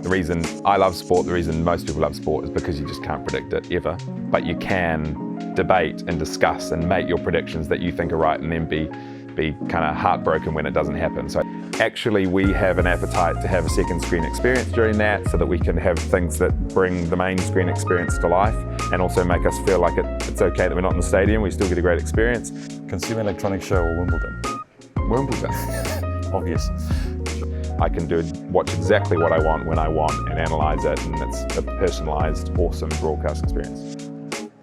The reason I love sport, the reason most people love sport is because you just can't predict it ever. But you can debate and discuss and make your predictions that you think are right and then be kind of heartbroken when it doesn't happen. So actually we have an appetite to have a second screen experience during that so that we can have things that bring the main screen experience to life and also make us feel like it's okay that we're not in the stadium, we still get a great experience. Consumer Electronics Show or Wimbledon? Wimbledon. Obvious. I can watch exactly what I want when I want and analyse it, and it's a personalised, awesome broadcast experience.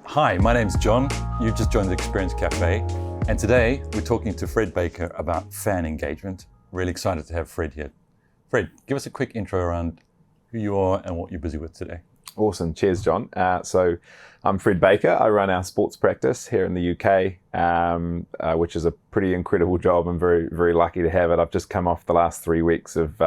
Hi, my name's John. You've just joined the Experience Cafe, and today we're talking to Fred Baker about fan engagement. Really excited to have Fred here. Fred, give us a quick intro around who you are and what you're busy with today. Awesome, cheers John. So I'm Fred Baker. I run our sports practice here in the UK, which is a pretty incredible job. I'm very, very lucky to have it. I've just come off the last 3 weeks of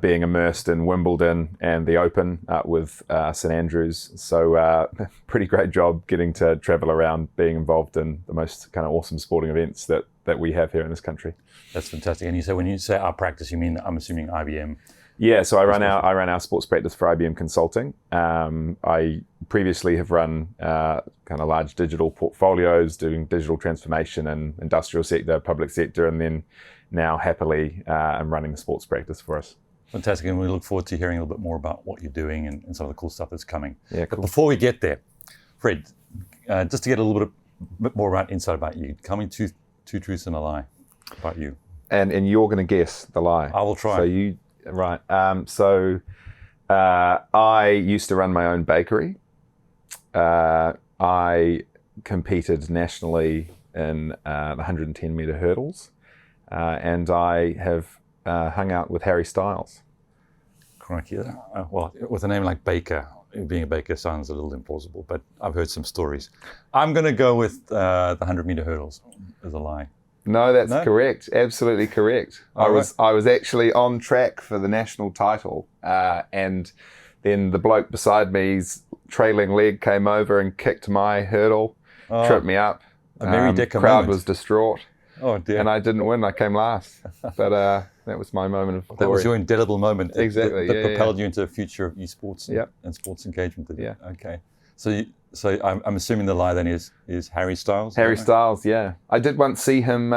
being immersed in Wimbledon and the Open with St Andrews. So pretty great job getting to travel around, being involved in the most kind of awesome sporting events that we have here in this country. That's fantastic. And when you say our practice, you mean, I'm assuming IBM? Yeah, so I run our sports practice for IBM Consulting. I previously have run kind of large digital portfolios, doing digital transformation in industrial sector, public sector, and then now happily I'm running the sports practice for us. Fantastic, and we look forward to hearing a little bit more about what you're doing and some of the cool stuff that's coming. Yeah, cool. But before we get there, Fred, just to get a little bit more insight about you, tell me two truths and a lie about you. And you're going to guess the lie. I will try. So you. Right. I used to run my own bakery. I competed nationally in the 110 metre hurdles, and I have hung out with Harry Styles. Crikey. Well, with a name like Baker, being a baker sounds a little implausible, but I've heard some stories. I'm going to go with the 100 metre hurdles as a lie. No, that's correct. Absolutely correct. I was actually on track for the national title, and then the bloke beside me's trailing leg came over and kicked my hurdle, tripped me up. A Mary Decker crowd moment. Was distraught. Oh dear! And I didn't win. I came last. But that was my moment of glory. That was your indelible moment. Exactly. That propelled you into the future of esports and sports engagement. Yeah. Okay. So I'm assuming the lie then is Harry Styles? Harry Styles, yeah. I did once see him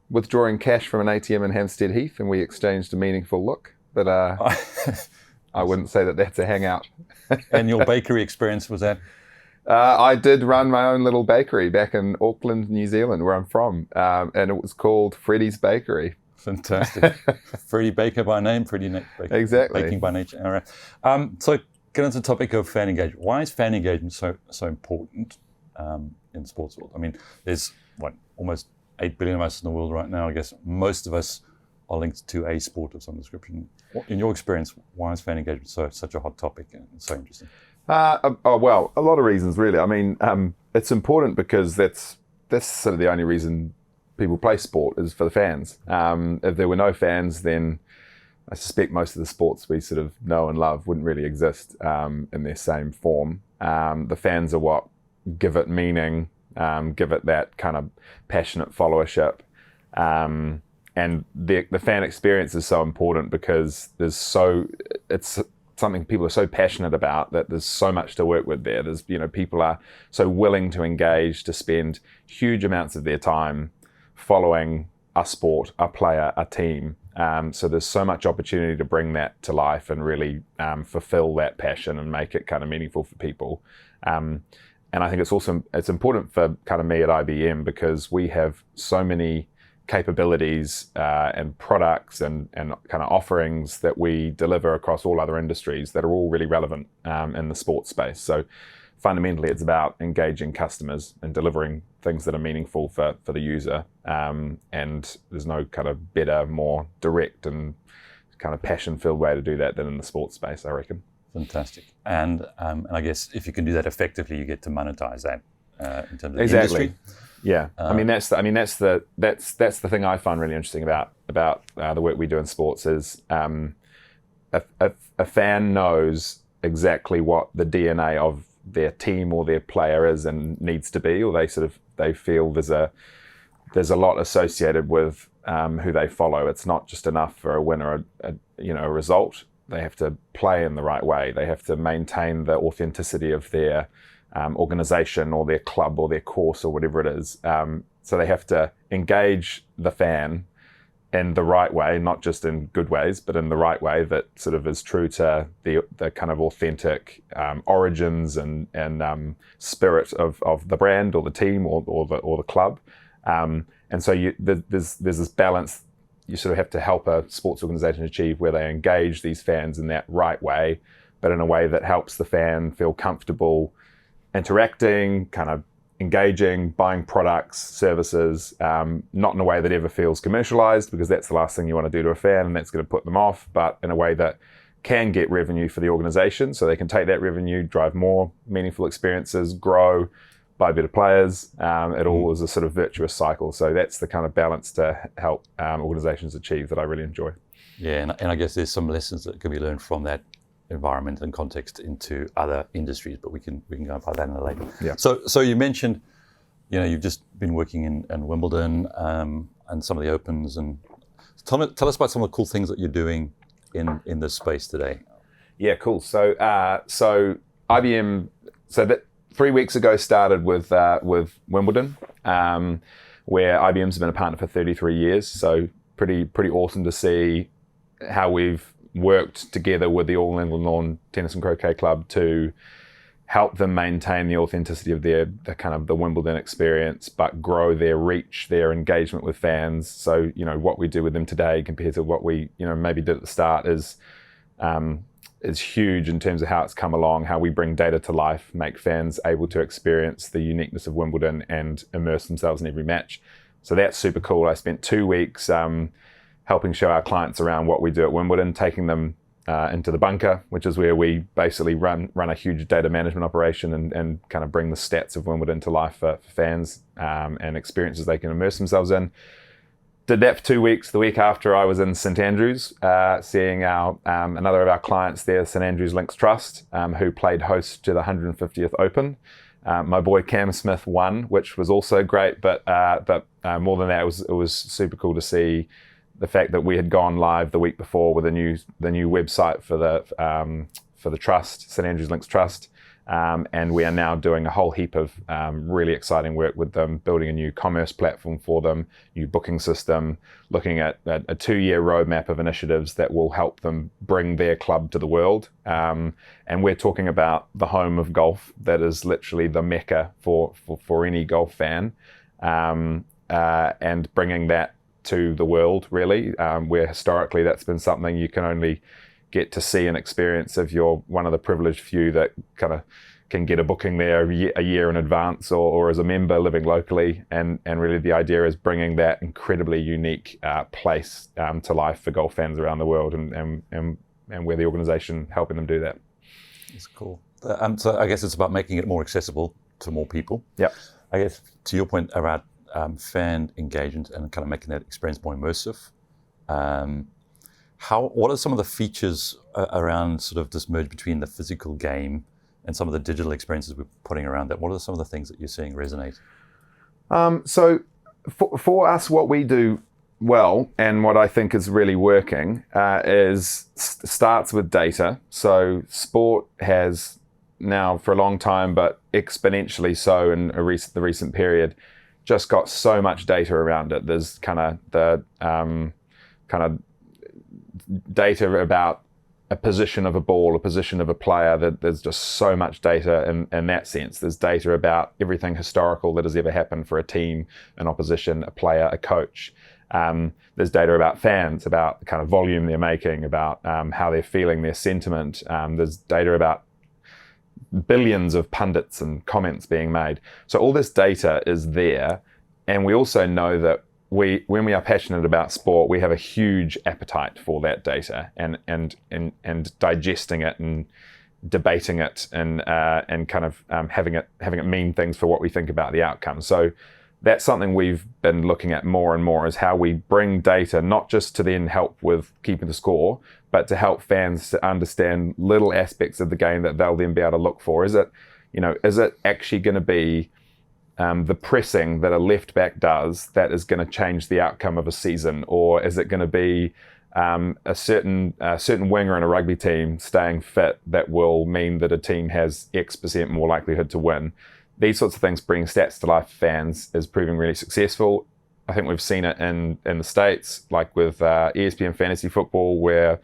withdrawing cash from an ATM in Hampstead Heath, and we exchanged a meaningful look, but I wouldn't say that that's a hangout. And your bakery experience was that? I did run my own little bakery back in Auckland, New Zealand, where I'm from, and it was called Freddie's Bakery. Fantastic. Freddie Baker by name, Freddie Baker. Exactly. Baking by nature. All right. So get into the topic of fan engagement. Why is fan engagement so important in the sports world? I mean, there's almost 8 billion of us in the world right now. I guess most of us are linked to a sport of some description. In your experience, why is fan engagement such a hot topic and so interesting? Well, a lot of reasons really. I mean, it's important because that's sort of the only reason people play sport is for the fans. If there were no fans, then I suspect most of the sports we sort of know and love wouldn't really exist in their same form. The fans are what give it meaning, give it that kind of passionate followership. And the fan experience is so important because it's something people are so passionate about that there's so much to work with there. People are so willing to engage, to spend huge amounts of their time following a sport, a player, a team. So there's so much opportunity to bring that to life and really fulfill that passion and make it kind of meaningful for people. And I think it's important for kind of me at IBM because we have so many capabilities and products and kind of offerings that we deliver across all other industries that are all really relevant in the sports space. So fundamentally, it's about engaging customers and delivering things that are meaningful for the user. And there's no kind of better, more direct and kind of passion-filled way to do that than in the sports space, I reckon. Fantastic. And I guess if you can do that effectively, you get to monetize that in terms of the industry. Yeah, that's the thing I find really interesting about the work we do in sports is a fan knows exactly what the DNA of their team or their player is and needs to be, or they feel there's a lot associated with who they follow. It's not just enough for a win or a result. they have to play in the right way. They have to maintain the authenticity of their organization or their club or their course or whatever it is. So they have to engage the fan in the right way, not just in good ways, but in the right way that sort of is true to the kind of authentic origins and spirit of the brand or the team or the club. And so there's this balance you sort of have to help a sports organization achieve, where they engage these fans in that right way, but in a way that helps the fan feel comfortable interacting, kind of engaging, buying products, services, not in a way that ever feels commercialized, because that's the last thing you want to do to a fan and that's going to put them off, but in a way that can get revenue for the organization, so they can take that revenue, drive more meaningful experiences, grow, buy better players. It all is a sort of virtuous cycle. So that's the kind of balance to help organizations achieve that I really enjoy. Yeah, and I guess there's some lessons that can be learned from that environment and context into other industries, but we can go about that in a later. Yeah. So you mentioned, you've just been working in Wimbledon and some of the Opens, and tell us about some of the cool things that you're doing in this space today. Yeah, cool. So IBM, that 3 weeks ago started with Wimbledon, where IBM's been a partner for 33 years. So pretty awesome to see how we've worked together with the All England Lawn Tennis and Croquet Club to help them maintain the authenticity of the kind of the Wimbledon experience, but grow their reach, their engagement with fans. So what we do with them today compared to what we maybe did at the start is huge in terms of how it's come along, how we bring data to life, make fans able to experience the uniqueness of Wimbledon and immerse themselves in every match. So that's super cool. I spent 2 weeks helping show our clients around what we do at Wimbledon, taking them into the bunker, which is where we basically run a huge data management operation and kind of bring the stats of Wimbledon to life for fans and experiences they can immerse themselves in. Did that for 2 weeks. The week after, I was in St Andrews, seeing another of our clients there, St Andrews Links Trust, who played host to the 150th Open. My boy Cam Smith won, which was also great, but more than that, it was super cool to see the fact that we had gone live the week before with the new website for the trust, St Andrews Links Trust. And we are now doing a whole heap of really exciting work with them, building a new commerce platform for them, new booking system, looking at a 2-year roadmap of initiatives that will help them bring their club to the world. And we're talking about the home of golf that is literally the mecca for any golf fan, and bringing that to the world, really, where historically that's been something you can only get to see and experience if you're one of the privileged few that kind of can get a booking there a year in advance or as a member living locally. And really the idea is bringing that incredibly unique place to life for golf fans around the world, and we're the organization helping them do that. That's cool. So I guess it's about making it more accessible to more people. Yeah. I guess to your point around fan engagement and kind of making that experience more immersive, what are some of the features around sort of this merge between the physical game and some of the digital experiences we're putting around that? What are some of the things that you're seeing resonate? So for us, what we do well, and what I think is really working, starts with data. So sport has now for a long time, but exponentially so in the recent period, just got so much data around it. There's kind of data about a position of a ball, a position of a player, that there's just so much data in that sense. There's data about everything historical that has ever happened for a team, an opposition, a player, a coach. There's data about fans, about the kind of volume they're making, about how they're feeling, their sentiment. There's data about billions of pundits and comments being made. So all this data is there. And we also know that when we are passionate about sport, we have a huge appetite for that data and digesting it and debating it and kind of having it mean things for what we think about the outcome. So that's something we've been looking at more and more, is how we bring data, not just to then help with keeping the score, but to help fans to understand little aspects of the game that they'll then be able to look for. Is it actually going to be the pressing that a left back does that is going to change the outcome of a season? Or is it going to be a certain winger in a rugby team staying fit that will mean that a team has X% more likelihood to win. These sorts of things, bring stats to life for fans, is proving really successful. I think we've seen it in the States, like with ESPN Fantasy Football, where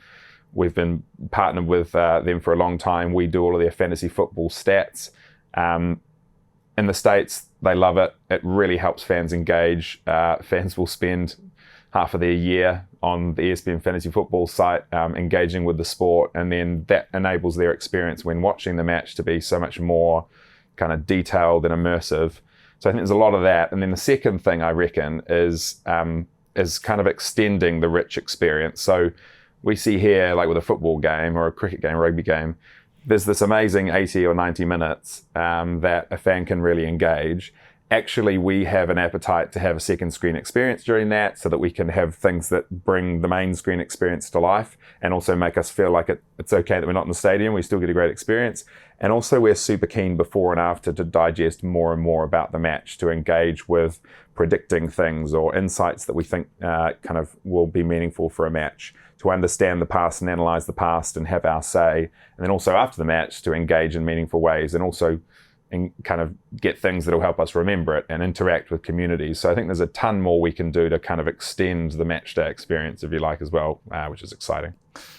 we've been partnered with them for a long time. We do all of their fantasy football stats. In the States, they love it. It really helps fans engage. Fans will spend half of their year on the ESPN Fantasy Football site engaging with the sport, and then that enables their experience when watching the match to be so much more kind of detailed and immersive. So I think there's a lot of that. And then the second thing I reckon is kind of extending the rich experience. So we see here, like with a football game or a cricket game, rugby game, there's this amazing 80 or 90 minutes that a fan can really engage. Actually, we have an appetite to have a second screen experience during that, so that we can have things that bring the main screen experience to life and also make us feel like it's okay that we're not in the stadium, we still get a great experience. And also we're super keen before and after to digest more and more about the match, to engage with predicting things or insights that we think kind of will be meaningful for a match, to understand the past and analyze the past and have our say. And then also after the match to engage in meaningful ways and also kind of get things that will help us remember it and interact with communities. So I think there's a ton more we can do to kind of extend the match day experience, if you like, as well, which is exciting.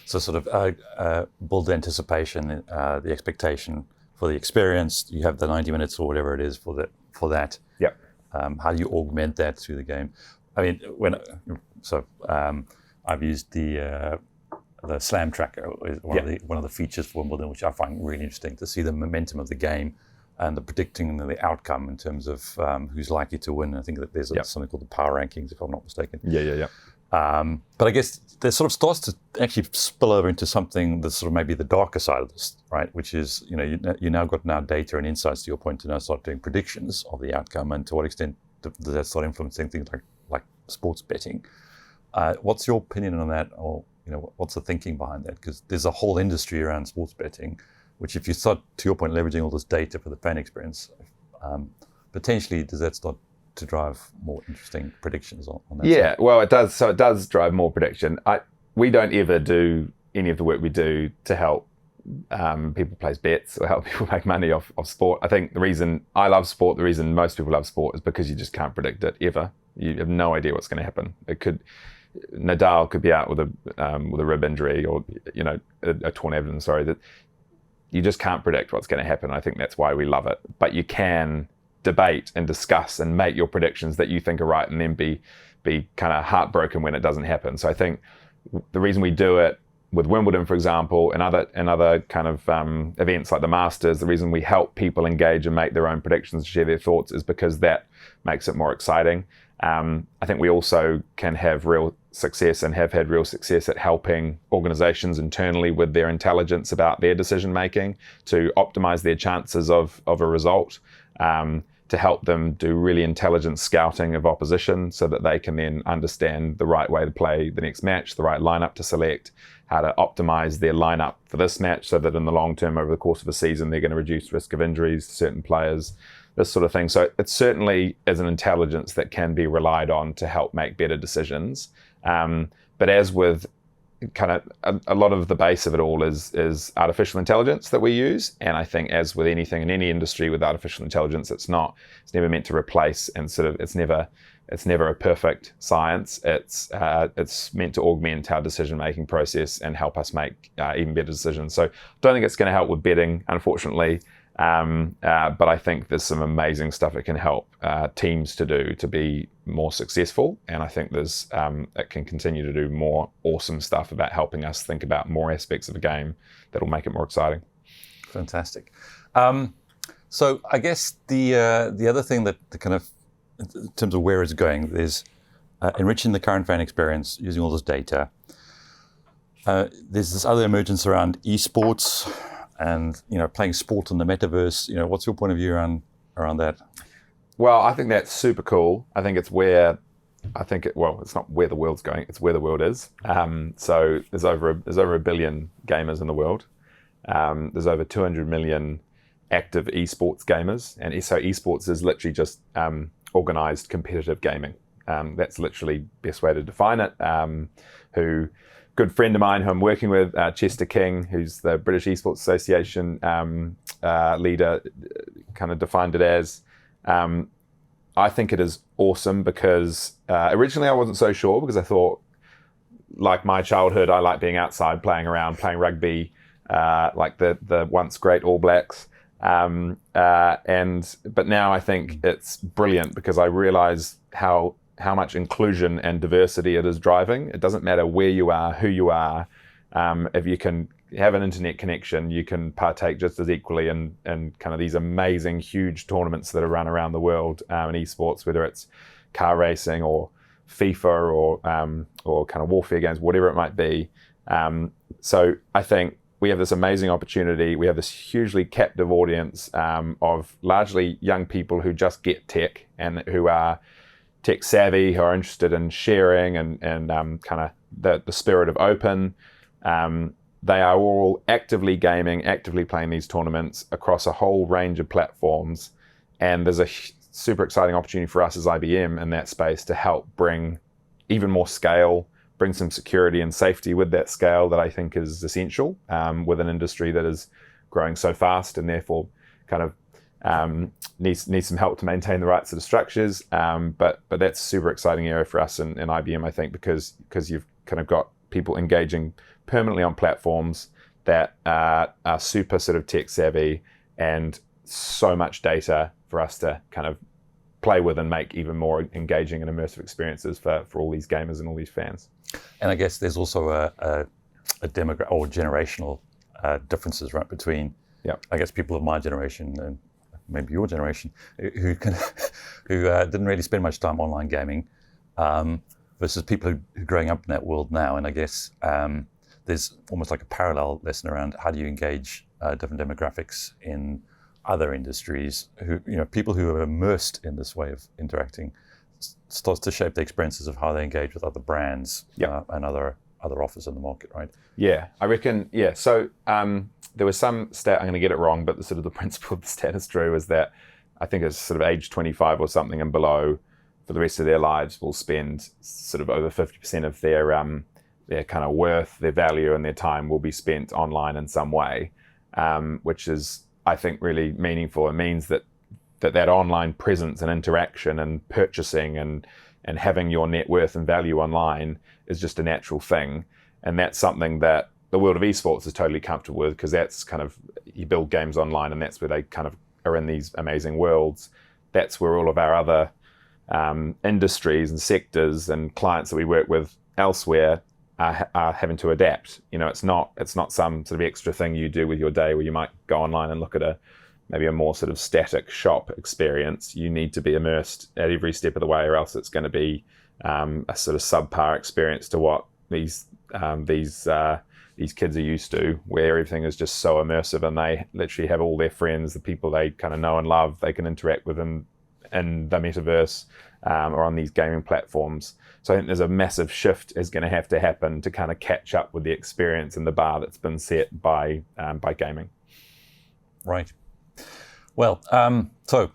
So sort of build the anticipation, the expectation for the experience. You have the 90 minutes or whatever it is for that. Yep. How do you augment that through the game? I mean, I've used the slam tracker, is one of the features for Wimbledon, which I find really interesting, to see the momentum of the game and the predicting the outcome in terms of who's likely to win. I think that there's something called the power rankings, if I'm not mistaken. Yeah. But I guess there sort of starts to actually spill over into something that's sort of maybe the darker side of this, right? Which is, you now got data and insights, to your point, to now start doing predictions of the outcome, and to what extent does that start influencing things like sports betting? What's your opinion on that, or what's the thinking behind that? Because there's a whole industry around sports betting, which, if you start, to your point, leveraging all this data for the fan experience, potentially does that start to drive more interesting predictions on that side? Well, it does. So it does drive more prediction. We don't ever do any of the work we do to help people place bets or help people make money off sport. I think the reason I love sport, the reason most people love sport, is because you just can't predict it ever. You have no idea what's going to happen. Nadal could be out with a rib injury, or a torn abdomen. Sorry, that you just can't predict what's going to happen. I think that's why we love it. But you can debate and discuss and make your predictions that you think are right, and then be kind of heartbroken when it doesn't happen. So I think the reason we do it with Wimbledon, for example, and other kind of events like the Masters, the reason we help people engage and make their own predictions, share their thoughts, is because that makes it more exciting. I think we also can have real success and have had real success at helping organizations internally with their intelligence about their decision making, to optimize their chances of a result, to help them do really intelligent scouting of opposition so that they can then understand the right way to play the next match, the right lineup to select, how to optimize their lineup for this match so that in the long term, over the course of a season, they're going to reduce risk of injuries to certain players, this sort of thing. So it certainly is an intelligence that can be relied on to help make better decisions. But as with kind of a lot of the base of it all is artificial intelligence that we use. And I think, as with anything in any industry with artificial intelligence, it's never meant to replace, and sort of it's never a perfect science. It's meant to augment our decision-making process and help us make even better decisions. So I don't think it's going to help with betting, unfortunately. But I think there's some amazing stuff it can help teams to do to be more successful. And I think it can continue to do more awesome stuff about helping us think about more aspects of a game that'll make it more exciting. Fantastic. So I guess the other thing that kind of, in terms of where it's going, is enriching the current fan experience using all this data. There's this other emergence around esports, and playing sport in the Metaverse. What's your point of view around that? Well, I think that's super cool. I think it's where it's not where the world's going, it's where the world is. So there's over a billion gamers in the world. There's over 200 million active esports gamers, and so esports is literally just organized competitive gaming. That's literally best way to define it. Good friend of mine who I'm working with, Chester King, who's the British Esports Association leader, kind of defined it as. I think it is awesome because originally I wasn't so sure, because I thought, like my childhood, I like being outside, playing around, playing rugby, like the once great All Blacks. But now I think it's brilliant because I realise how much inclusion and diversity it is driving. It doesn't matter where you are, who you are. If you can have an internet connection, you can partake just as equally in kind of these amazing, huge tournaments that are run around the world in esports, whether it's car racing or FIFA or kind of warfare games, whatever it might be. So I think we have this amazing opportunity. We have this hugely captive audience of largely young people who just get tech and who are tech savvy, who are interested in sharing and kind of the spirit of open. They are all actively gaming, actively playing these tournaments across a whole range of platforms. And there's a super exciting opportunity for us as IBM in that space to help bring even more scale, bring some security and safety with that scale that I think is essential with an industry that is growing so fast and therefore kind of needs some help to maintain the right sort of structures. But that's a super exciting area for us in IBM, I think, because you've kind of got people engaging permanently on platforms that are super sort of tech savvy and so much data for us to kind of play with and make even more engaging and immersive experiences for all these gamers and all these fans. And I guess there's also a demographic or generational differences, right, between I guess people of my generation and maybe your generation who didn't really spend much time online gaming versus people who are growing up in that world now. And I guess there's almost like a parallel lesson around how do you engage different demographics in other industries, people who are immersed in this way of interacting starts to shape the experiences of how they engage with other brands and other offers in the market, right? Yeah, I reckon, So there was some stat, I'm going to get it wrong, but the sort of the principle of the stat is true, is that I think it's sort of age 25 or something and below for the rest of their lives will spend sort of over 50% of their kind of worth, their value and their time will be spent online in some way, which is, I think, really meaningful. It means that online presence and interaction and purchasing and having your net worth and value online is just a natural thing. And that's something that the world of esports is totally comfortable with, because that's kind of, you build games online and that's where they kind of are in these amazing worlds. That's where all of our other industries and sectors and clients that we work with elsewhere are having to adapt. It's not some sort of extra thing you do with your day where you might go online and look at maybe a more sort of static shop experience. You need to be immersed at every step of the way, or else it's going to be a sort of subpar experience to what these kids are used to, where everything is just so immersive and they literally have all their friends, the people they kind of know and love, they can interact with in the Metaverse or on these gaming platforms. So I think there's a massive shift is going to have to happen to kind of catch up with the experience and the bar that's been set by gaming. Right. Well, for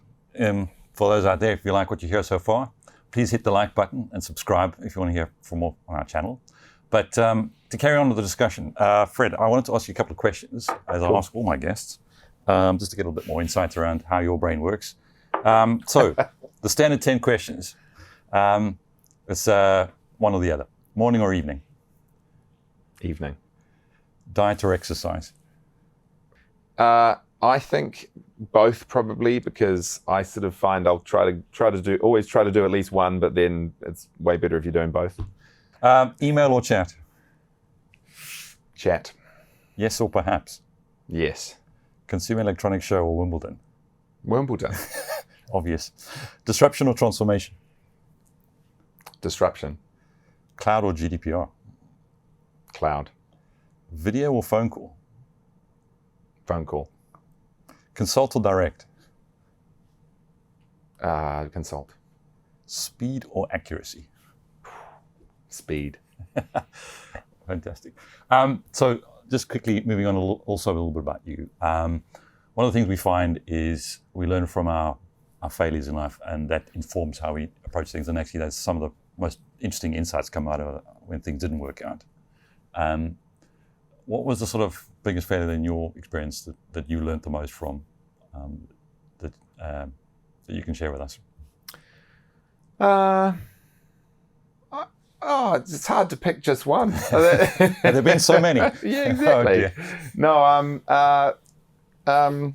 those out there, if you like what you hear so far, please hit the like button and subscribe if you want to hear from more on our channel. But to carry on with the discussion, Fred, I wanted to ask you a couple of questions, as I ask all my guests, just to get a little bit more insights around how your brain works. So the standard 10 questions. It's one or the other. Morning or evening? Evening. Diet or exercise? I think both, probably, because I sort of find I'll always try to do at least one, but then it's way better if you're doing both. Email or chat? Chat. Yes or perhaps? Yes. Consumer Electronics Show or Wimbledon? Wimbledon. Obvious. Disruption or transformation? Disruption. Cloud or GDPR? Cloud. Video or phone call? Phone call. Consult or direct? Consult. Speed or accuracy? Speed. Fantastic. So just quickly moving on also a little bit about you. One of the things we find is we learn from our our failures in life, and that informs how we approach things. And actually, there's some of the most interesting insights come out of it when things didn't work out. What was the sort of biggest failure in your experience that you learned the most from, that you can share with us? It's hard to pick just one. Have there been so many? Yeah, exactly. Oh,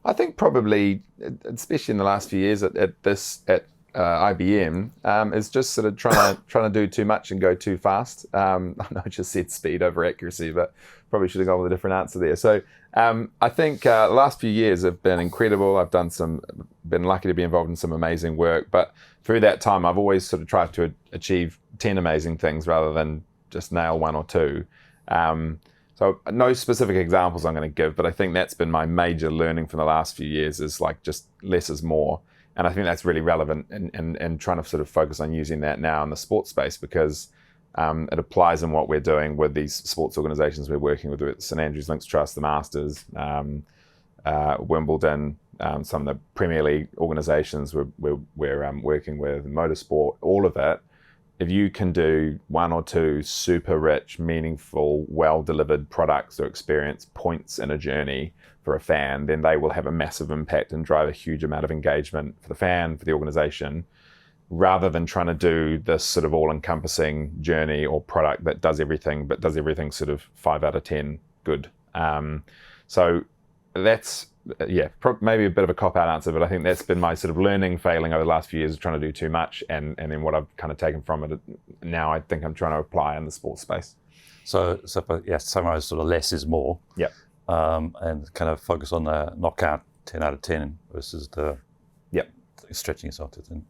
I think probably, especially in the last few years at IBM, is just sort of trying to do too much and go too fast. I know I just said speed over accuracy, but probably should have gone with a different answer there. So I think the last few years have been incredible. I've been lucky to be involved in some amazing work, but through that time, I've always sort of tried to achieve 10 amazing things rather than just nail one or two. So no specific examples I'm going to give, but I think that's been my major learning from the last few years is like just less is more. And I think that's really relevant in trying to sort of focus on using that now in the sports space because it applies in what we're doing with these sports organizations we're working with St Andrews Links Trust, the Masters, Wimbledon, some of the Premier League organizations we're working with, motorsport, all of it. If you can do one or two super rich, meaningful, well-delivered products or experience points in a journey for a fan, then they will have a massive impact and drive a huge amount of engagement for the fan, for the organization, rather than trying to do this sort of all-encompassing journey or product that does everything, but does everything sort of 5 out of 10 good. So that's, maybe a bit of a cop-out answer, but I think that's been my sort of learning, failing over the last few years, trying to do too much, and then what I've kind of taken from it now, I think I'm trying to apply in the sports space. So summarize sort of less is more. Yep. And kind of focus on the knockout 10 out of 10 versus the stretching yourself to 10.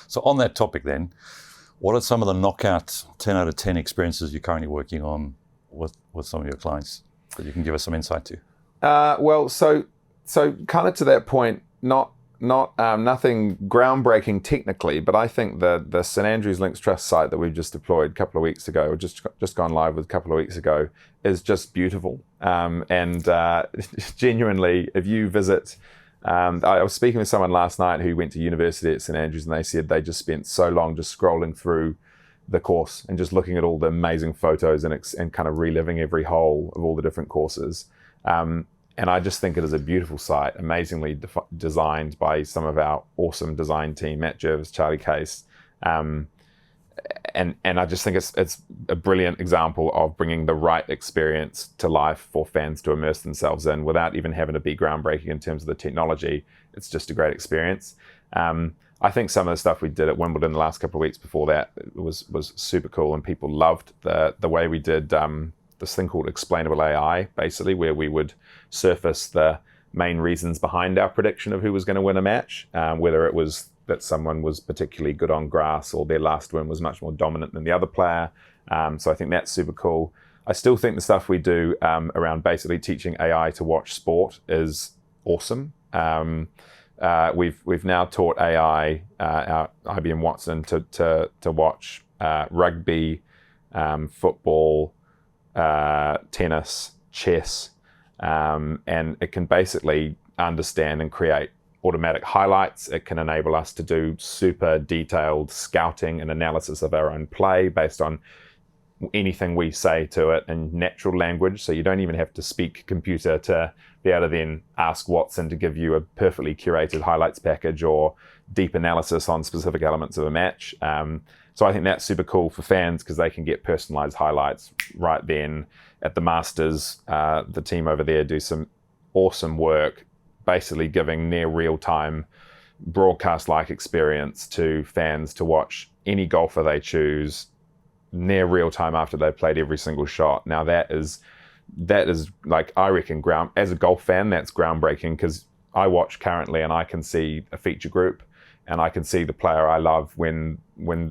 So on that topic then, what are some of the knockout 10 out of 10 experiences you're currently working on with some of your clients that you can give us some insight to? So kind of to that point, not nothing groundbreaking technically, but I think the St Andrews Links Trust site that we've just deployed a couple of weeks ago, or just gone live with a couple of weeks ago, is just beautiful. And genuinely, if you visit, I was speaking with someone last night who went to university at St Andrews, and they said they just spent so long just scrolling through the course and just looking at all the amazing photos and kind of reliving every hole of all the different courses. And I just think it is a beautiful site, amazingly designed by some of our awesome design team, Matt Jervis, Charlie Case. And I just think it's a brilliant example of bringing the right experience to life for fans to immerse themselves in without even having to be groundbreaking in terms of the technology. It's just a great experience. I think some of the stuff we did at Wimbledon the last couple of weeks before that was super cool, and people loved the way we did this thing called explainable AI, basically, where we would surface the main reasons behind our prediction of who was going to win a match, whether it was that someone was particularly good on grass or their last win was much more dominant than the other player. So I think that's super cool. I still think the stuff we do around basically teaching AI to watch sport is awesome. We've now taught AI, our IBM Watson, to watch rugby, football, tennis, chess, and it can basically understand and create automatic highlights. It can enable us to do super detailed scouting and analysis of our own play based on anything we say to it in natural language. So you don't even have to speak computer to be able to then ask Watson to give you a perfectly curated highlights package or deep analysis on specific elements of a match. So I think that's super cool for fans because they can get personalized highlights right then. At the Masters, the team over there do some awesome work, basically giving near real-time broadcast-like experience to fans to watch any golfer they choose near real-time after they've played every single shot. Now that is like, I reckon, as a golf fan, that's groundbreaking because I watch currently and I can see a feature group and I can see the player I love when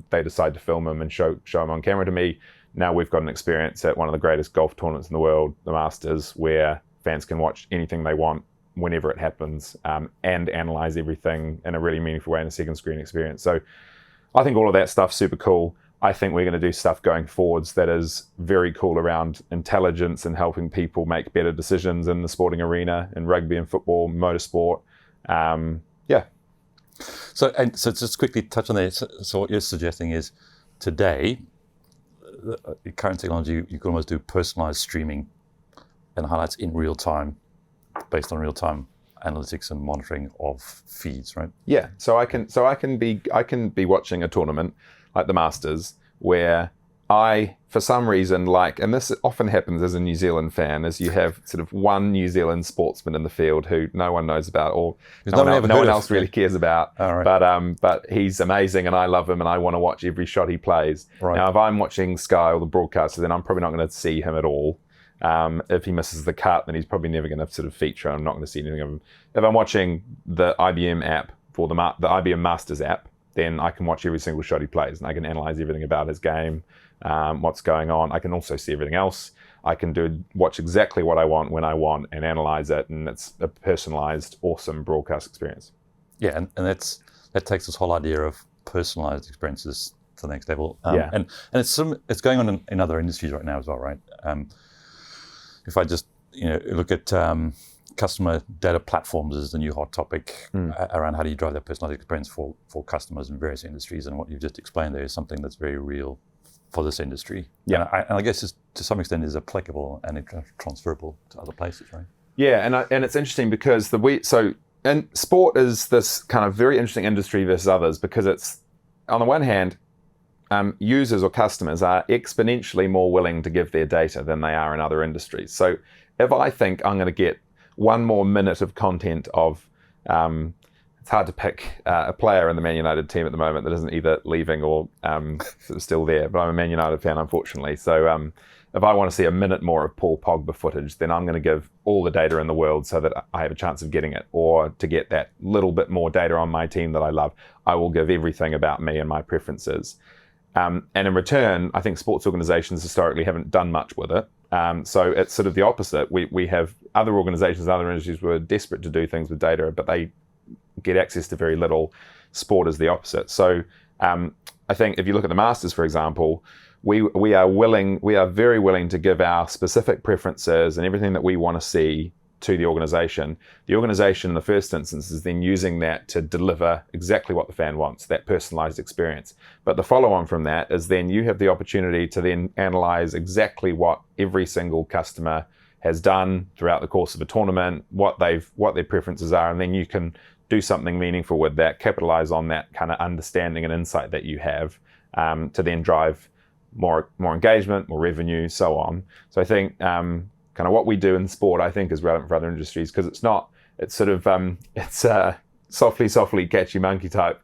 they decide to film him and show him on camera to me. Now we've got an experience at one of the greatest golf tournaments in the world, the Masters, where fans can watch anything they want whenever it happens, and analyze everything in a really meaningful way in a second screen experience. So I think all of that stuff's super cool. I think we're going to do stuff going forwards that is very cool around intelligence and helping people make better decisions in the sporting arena, in rugby and football, motorsport. Yeah. So just quickly touch on that. So what you're suggesting is today, current technology, you can almost do personalized streaming and highlights in real time, based on real time analytics and monitoring of feeds, right? Yeah. So I can be watching a tournament like the Masters where I, for some reason, and this often happens as a New Zealand fan, is you have sort of one New Zealand sportsman in the field who no one knows about, or no one else really cares about. Oh, right. But he's amazing, and I love him, and I want to watch every shot he plays. Right. Now, if I'm watching Sky or the broadcaster, then I'm probably not going to see him at all. If he misses the cut, then he's probably never going to sort of feature. I'm not going to see anything of him. If I'm watching the IBM app for the IBM Masters app, then I can watch every single shot he plays, and I can analyze everything about his game. What's going on. I can also see everything else. I can watch exactly what I want when I want and analyze it, and it's a personalized, awesome broadcast experience. Yeah, and that takes this whole idea of personalized experiences to the next level. And it's going on in other industries right now as well, right? If I just look at customer data platforms is the new hot topic around how do you drive that personalized experience for customers in various industries, and what you've just explained there is something that's very real for this industry. Yeah, and I guess it's, to some extent is applicable and transferable to other places, right? Yeah, and it's interesting because and sport is this kind of very interesting industry versus others, because it's, on the one hand, users or customers are exponentially more willing to give their data than they are in other industries. So if I think I'm going to get one more minute of content of it's hard to pick a player in the Man United team at the moment that isn't either leaving or sort of still there. But I'm a Man United fan, unfortunately. So if I want to see a minute more of Paul Pogba footage, then I'm going to give all the data in the world so that I have a chance of getting it. Or to get that little bit more data on my team that I love, I will give everything about me and my preferences. And in return, I think sports organizations historically haven't done much with it. So it's sort of the opposite. We have other organizations, other industries who are desperate to do things with data, but they get access to very little. Sport is the opposite. So I think if you look at the Masters, for example, we are very willing to give our specific preferences and everything that we want to see to the organization. The organization in the first instance is then using that to deliver exactly what the fan wants, that personalized experience. But the follow on from that is then you have the opportunity to then analyze exactly what every single customer has done throughout the course of a tournament, what their preferences are, and then you can do something meaningful with that, capitalize on that kind of understanding and insight that you have, to then drive more engagement, more revenue, so on. So I think kind of what we do in sport, I think, is relevant for other industries, because it's sort of softly catchy monkey type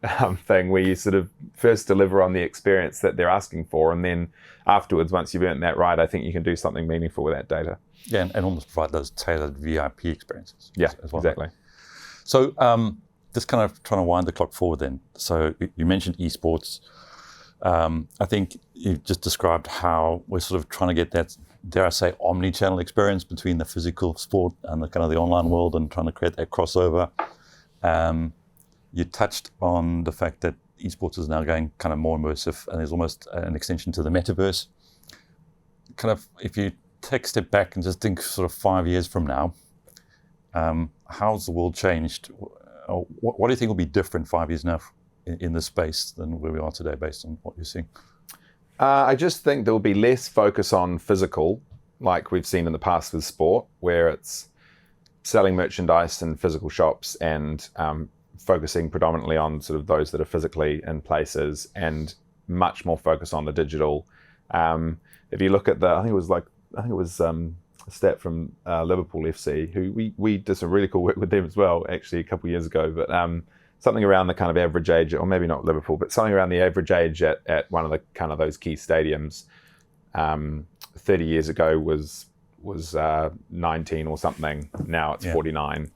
thing, where you sort of first deliver on the experience that they're asking for, and then afterwards, once you've earned that right, I think you can do something meaningful with that data. Yeah, and almost provide those tailored VIP experiences. Yeah, as well. Exactly. So just kind of trying to wind the clock forward then. So you mentioned esports. I think you've just described how we're sort of trying to get that, dare I say, omni-channel experience between the physical sport and the kind of the online world, and trying to create that crossover. You touched on the fact that esports is now going kind of more immersive, and there's almost an extension to the Metaverse. Kind of, if you take a step back and just think sort of 5 years from now, how's the world changed? What do you think will be different 5 years now in this space than where we are today, based on what you're seeing? I just think there will be less focus on physical, like we've seen in the past with sport, where it's selling merchandise in physical shops and focusing predominantly on sort of those that are physically in places, and much more focus on the digital. If you look at I think it was a stat from Liverpool FC, who we did some really cool work with them as well, actually a couple of years ago, but something around the kind of average age, or maybe not Liverpool, but something around the average age at one of the kind of those key stadiums 30 years ago was 19 or something. Now it's 49.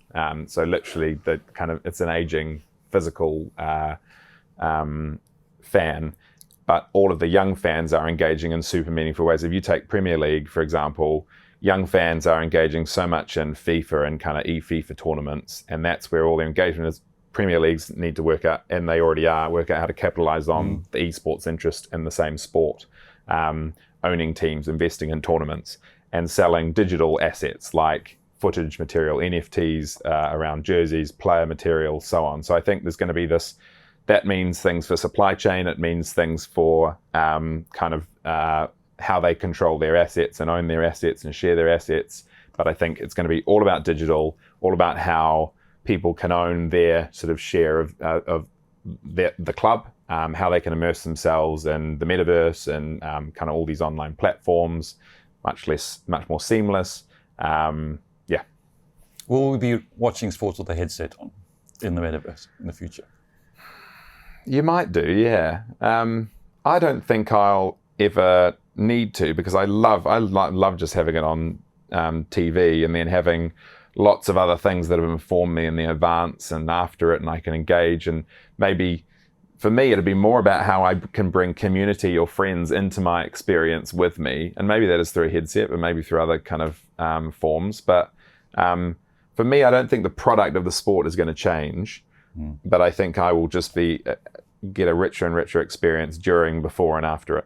So literally it's an aging physical fan, but all of the young fans are engaging in super meaningful ways. If you take Premier League, for example, young fans are engaging so much in FIFA and kind of e-FIFA tournaments, and that's where all their engagement is. Premier Leagues need to work out, and they already work out how to capitalize on the esports interest in the same sport, owning teams, investing in tournaments, and selling digital assets like footage material, NFTs around jerseys, player material, so on. So I think there's going to be this. That means things for supply chain. It means things for how they control their assets and own their assets and share their assets. But I think it's going to be all about digital, all about how people can own their sort of share of the club, how they can immerse themselves in the Metaverse and kind of all these online platforms, much more seamless. Yeah. Will we be watching sports with a headset on in the Metaverse in the future? You might do, yeah. I don't think I'll ever need to, because I love just having it on TV and then having lots of other things that have informed me in the advance and after it, and I can engage. And maybe for me, it'd be more about how I can bring community or friends into my experience with me. And maybe that is through a headset, but maybe through other kind of forms. But for me, I don't think the product of the sport is going to change. But I think I will just get a richer and richer experience during, before, and after it.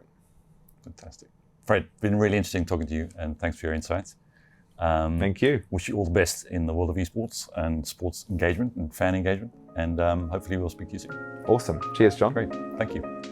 Fantastic. Fred, been really interesting talking to you, and thanks for your insights. Thank you. Wish you all the best in the world of esports and sports engagement and fan engagement, and hopefully we'll speak to you soon. Awesome. Cheers, John. Great. Thank you.